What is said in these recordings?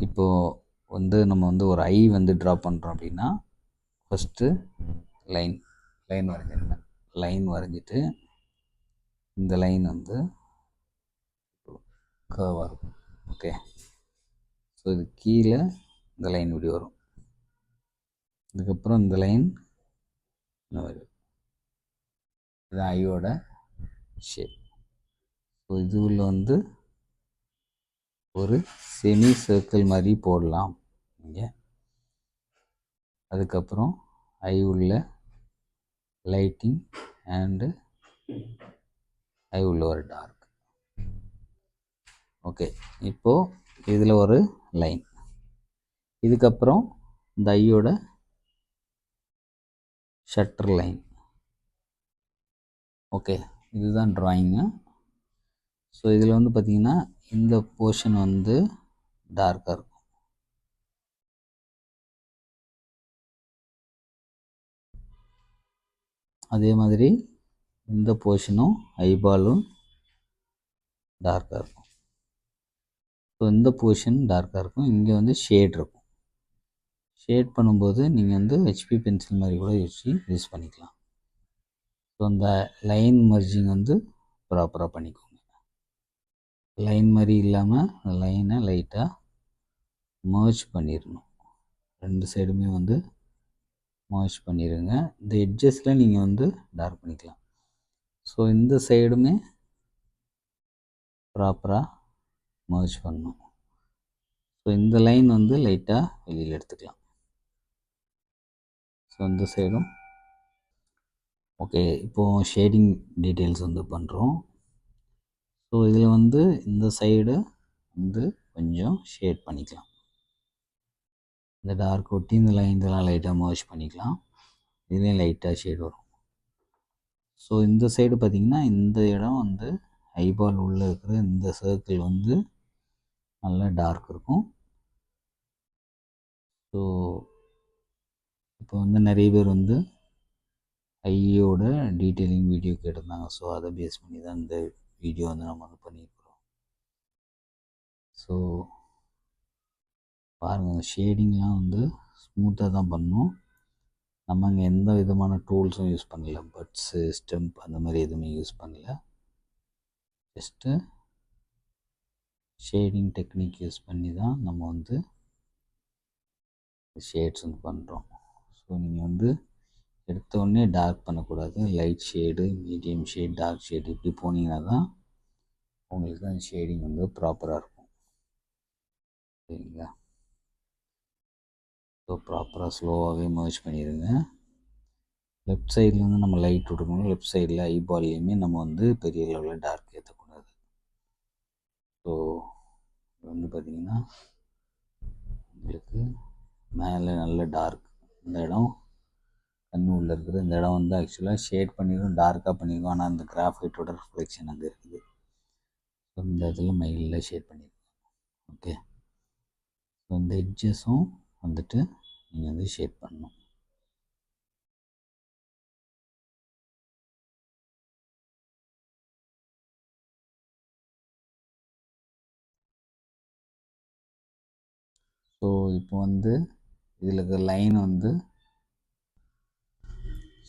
இப்போது வந்து நம்ம வந்து ஒரு ஐ வந்து ட்ரா பண்ணுறோம் அப்படின்னா ஃபஸ்ட்டு லைன் வரைஞ்சிருங்க. லைன் வரைஞ்சிட்டு இந்த லைன் வந்து கர்வாக இருக்கும். ஓகே, ஸோ இது கீழே இந்த லைன் இப்படி வரும். இதுக்கப்புறம் இந்த லைன் இந்த மாதிரி இது ஐயோட ஷேப். ஸோ இது உள்ள வந்து ஒரு செமி சர்க்கிள் மாதிரி போடலாம் இங்கே. அதுக்கப்புறம் ஐ உள்ள லைட்டிங் அண்டு ஐ உள்ள ஒரு டார்க். ஓகே, இப்போது இதில் ஒரு லைன். இதுக்கப்புறம் இந்த ஐயோட ஷட்டர் லைன். ஓகே, இதுதான் ட்ராயிங்கு. ஸோ இதில் வந்து பார்த்திங்கன்னா இந்த போர்ஷன் வந்து டார்க்காக இருக்கும். அதே மாதிரி இந்த போர்ஷனும் ஐபாலும் டார்க்காக இருக்கும். ஸோ இந்த போர்ஷன் டார்க்காக இருக்கும். இங்கே வந்து ஷேட் இருக்கும். ஷேட் பண்ணும்போது நீங்கள் வந்து ஹெச்பி பென்சில் மாதிரி கூட யூஸ் பண்ணிக்கலாம். ஸோ அந்த லைன் மர்ஜிங் வந்து ப்ராப்பராக பண்ணிக்கோங்க. லைன் மாதிரி இல்லாமல் அந்த லைனை லைட்டாக மர்ஜ் பண்ணிடணும். ரெண்டு சைடுமே வந்து மர்ஜ் பண்ணிடுங்க. இந்த எட்ஜஸில் நீங்கள் வந்து டார்க் பண்ணிக்கலாம். ஸோ இந்த சைடுமே ப்ராப்பராக மர்ஜ் பண்ணணும். ஸோ இந்த லைன் வந்து லைட்டாக வெளியில் எடுத்துக்கலாம். ஸோ இந்த சைடும் ஓகே. இப்போது ஷேடிங் டீட்டெயில்ஸ் வந்து பண்ணுறோம். ஸோ இதில் வந்து இந்த சைடு வந்து கொஞ்சம் ஷேட் பண்ணிக்கலாம். இந்த டார்க் ஒட்டி இந்த லைன் இதெல்லாம் லைட்டாக மர்ஜ் பண்ணிக்கலாம். இதுலேயும் லைட்டாக ஷேட் வரும். ஸோ இந்த சைடு பார்த்திங்கன்னா இந்த இடம் வந்து ஐபால் உள்ளே இருக்கிற இந்த சர்க்கிள் வந்து நல்லா டார்க் இருக்கும். ஸோ இப்போ வந்து நிறைய பேர் வந்து ஐயோட டீட்டெயிலிங் வீடியோ கேட்டிருந்தாங்க. ஸோ அதை பேஸ் பண்ணி தான் இந்த வீடியோ வந்து நம்ம வந்து பண்ணியிருக்கிறோம். ஸோ பாருங்கள், ஷேடிங்லாம் வந்து ஸ்மூத்தாக தான் பண்ணணும். நம்ம அங்கே எந்த விதமான டூல்ஸும் யூஸ் பண்ணல. பட்ஸு, ஸ்டெம்ப் அந்த மாதிரி எதுவுமே யூஸ் பண்ணல. ஜஸ்ட்டு ஷேடிங் டெக்னிக் யூஸ் பண்ணி தான் நம்ம வந்து ஷேட்ஸ் வந்து பண்ணுறோம். ஸோ நீங்கள் வந்து எடுத்தோடனே டார்க் பண்ணக்கூடாது. Light shade, medium shade, dark shade இப்படி போனீங்கன்னா தான் உங்களுக்கு அந்த ஷேடிங் வந்து ப்ராப்பராக இருக்கும். சரிங்களா? ஸோ ப்ராப்பராக ஸ்லோவாகவே மர்ஜ் பண்ணிடுங்க. லெஃப்ட் சைடில் வந்து நம்ம லைட் விட்டுக்கணும். லெஃப்ட் சைடில் ஐபால்லையுமே நம்ம வந்து பெரிய லெவலில் டார்க் ஏற்றக்கூடாது. ஸோ வந்து பார்த்திங்கன்னா உங்களுக்கு மேலே நல்ல டார்க், இந்த இடம் கண்ணு உள்ளே இருக்குது. இந்த இடம் வந்து ஆக்சுவலாக ஷேட் பண்ணிடும், டார்க்காக பண்ணிடும். ஆனால் அந்த கிராஃபைட்டோட ரிஃப்ளெக்ஷன் அங்கே இருக்குது. ஸோ இந்த இடத்துல மைல்டாக ஷேட் பண்ணிடுங்க. ஓகே, ஸோ இந்த எட்ஜஸும் வந்துட்டு நீங்கள் வந்து ஷேட் பண்ணணும். ஸோ இப்போ வந்து இதில் இருக்கிற லைன் வந்து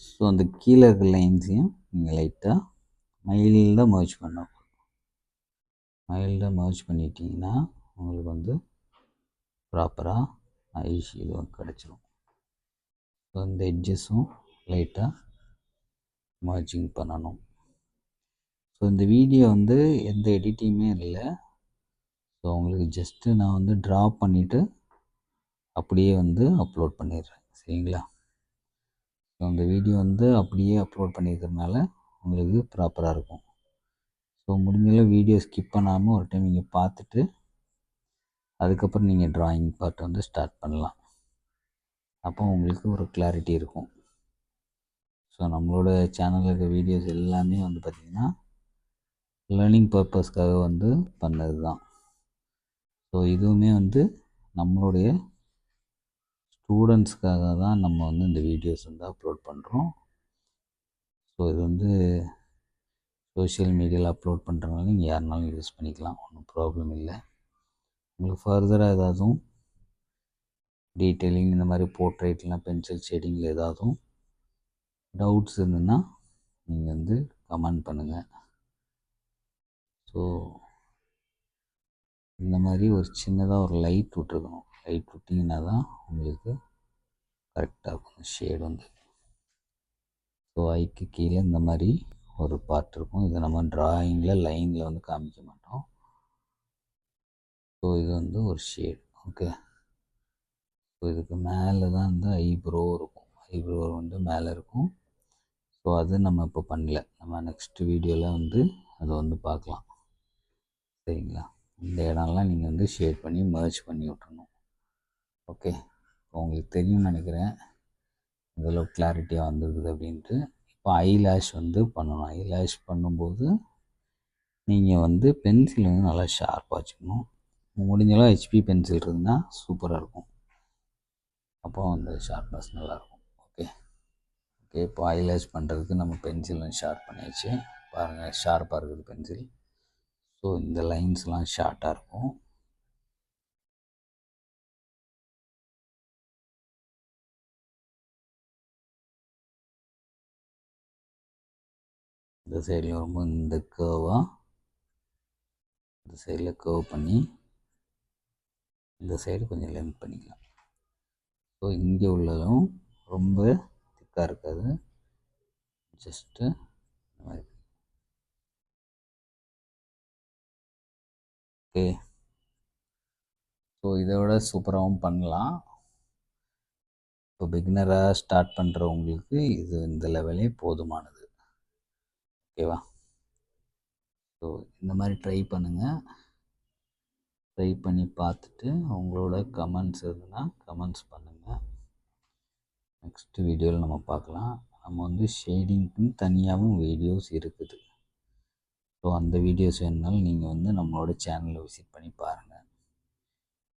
ஸோ அந்த கீழே இருக்கிற லைன்ஸையும் நீங்கள் லைட்டாக மைல்டாக மர்ஜ் பண்ணணும். மைல்டாக மர்ஜ் பண்ணிட்டீங்கன்னா உங்களுக்கு வந்து ப்ராப்பராக ஐ ஷேடு கிடச்சிரும். ஸோ இந்த எட்ஜஸும் லைட்டாக மர்ஜிங் பண்ணணும். ஸோ இந்த வீடியோ வந்து எந்த எடிட்டிங்குமே இல்லை. ஸோ உங்களுக்கு ஜஸ்ட்டு நான் வந்து ட்ரா பண்ணிவிட்டு அப்படியே வந்து அப்லோட் பண்ணிடுறேன். சரிங்களா? ஸோ அந்த வீடியோ வந்து அப்படியே அப்லோட் பண்ணியிருக்கிறதுனால உங்களுக்கு ப்ராப்பராக இருக்கும். ஸோ முடிஞ்சளவு வீடியோ ஸ்கிப் பண்ணாமல் ஒரு டைம் நீங்கள் பார்த்துட்டு அதுக்கப்புறம் நீங்கள் ட்ராயிங் பார்ட் வந்து ஸ்டார்ட் பண்ணலாம். அப்போ உங்களுக்கு ஒரு கிளாரிட்டி இருக்கும். ஸோ நம்மளோட சேனலில் இருக்க வீடியோஸ் எல்லாமே வந்து பார்த்திங்கன்னா லேர்னிங் பர்பஸ்க்காக வந்து பண்ணது தான். ஸோ இதுவுமே வந்து நம்மளுடைய ஸ்டூடெண்ட்ஸ்க்காக தான் நம்ம வந்து இந்த வீடியோஸ் வந்து அப்லோட் பண்ணுறோம். ஸோ இது வந்து சோஷியல் மீடியாவில் அப்லோட் பண்ணுறதுனால நீங்கள் யாருனாலும் யூஸ் பண்ணிக்கலாம், ஒன்றும் ப்ராப்ளம் இல்லை. உங்களுக்கு ஃபர்தராக ஏதாவதும் டீட்டெயிலிங் இந்த மாதிரி போர்ட்ரேட்லாம் பென்சில் ஷேடிங்கில் ஏதாவதும் டவுட்ஸ் இருந்ததுன்னா நீங்கள் வந்து கமெண்ட் பண்ணுங்கள். ஸோ இந்த மாதிரி ஒரு சின்னதாக ஒரு லைட் விட்ருக்கணும். லைட் விட்டிங்கன்னா தான் உங்களுக்கு கரெக்டாக இருக்கும் ஷேட் வந்து. ஸோ ஐக்கு கீழே இந்த மாதிரி ஒரு பார்ட் இருக்கும். இதை நம்ம ட்ராயிங்கில் லைனில் வந்து காமிக்க மாட்டோம். ஸோ இது வந்து ஒரு ஷேட். ஓகே. ஸோ இதுக்கு மேலே தான் வந்து ஐப்ரோ இருக்கும். ஐப்ரோ வந்து மேலே இருக்கும். ஸோ அது நம்ம இப்போ பண்ணல. நம்ம நெக்ஸ்ட் வீடியோவில் வந்து அதை வந்து பார்க்கலாம். சரிங்களா? இந்த இடம்லாம் நீங்கள் வந்து ஷேட் பண்ணி மர்ஜ் பண்ணி விட்றணும். ஓகே. உங்களுக்கு தெரியும்னு நினைக்கிறேன் இதில் கிளாரிட்டியாக வந்துருக்குது அப்படின்ட்டு. இப்போ ஐலேஷ் வந்து பண்ணணும். ஐலேஷ் பண்ணும்போது நீங்கள் வந்து பென்சில் வந்து நல்லா ஷார்ப்பாக வச்சுக்கணும். முடிஞ்சளவு ஹெச்பி பென்சில் இருந்தால் சூப்பராக இருக்கும். அப்போ அந்த ஷார்ப்னஸ் நல்லாயிருக்கும். ஓகே. ஓகே. இப்போ ஐலேஷ் பண்ணுறதுக்கு நம்ம பென்சில் ஷார்ப் பண்ணியாச்சு. பாருங்கள் ஷார்ப்பாக இருக்குது பென்சில். ஸோ இந்த லைன்ஸ்லாம் ஷார்ட்டாக இருக்கும். இந்த சைடில் வரும்போது இந்த கேர்வாக இந்த சைடில் கேர்வ் பண்ணி இந்த சைடு கொஞ்சம் லென்த் பண்ணிக்கலாம். ஸோ இங்கே உள்ளதும் ரொம்ப திக்காக இருக்காது. ஜஸ்ட்டு இந்த மாதிரி. ஓகே. ஸோ இதை விட சூப்பராகவும் பண்ணலாம். இப்போ பிகினராக ஸ்டார்ட் பண்ணுறவங்களுக்கு இது இந்த லெவலே போதுமானது. ஓகேவா? ஸோ இந்த மாதிரி ட்ரை பண்ணுங்கள். ட்ரை பண்ணி பார்த்துட்டு உங்களோட கமெண்ட்ஸ் எதுனா கமெண்ட்ஸ் பண்ணுங்கள். நெக்ஸ்ட் வீடியோவில் நம்ம பார்க்கலாம். நம்ம வந்து ஷேடிங்க்குன்னு தனியாகவும் வீடியோஸ் இருக்குது. ஸோ அந்த வீடியோஸ் வேணுனாலும் நீங்கள் வந்து நம்மளோட சேனலை விசிட் பண்ணி பாருங்கள்.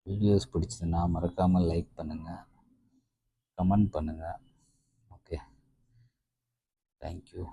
வீடியோஸ் பிடிச்சதுன்னா மறக்காமல் லைக் பண்ணுங்கள், கமெண்ட் பண்ணுங்கள். ஓகே. தேங்க்யூ.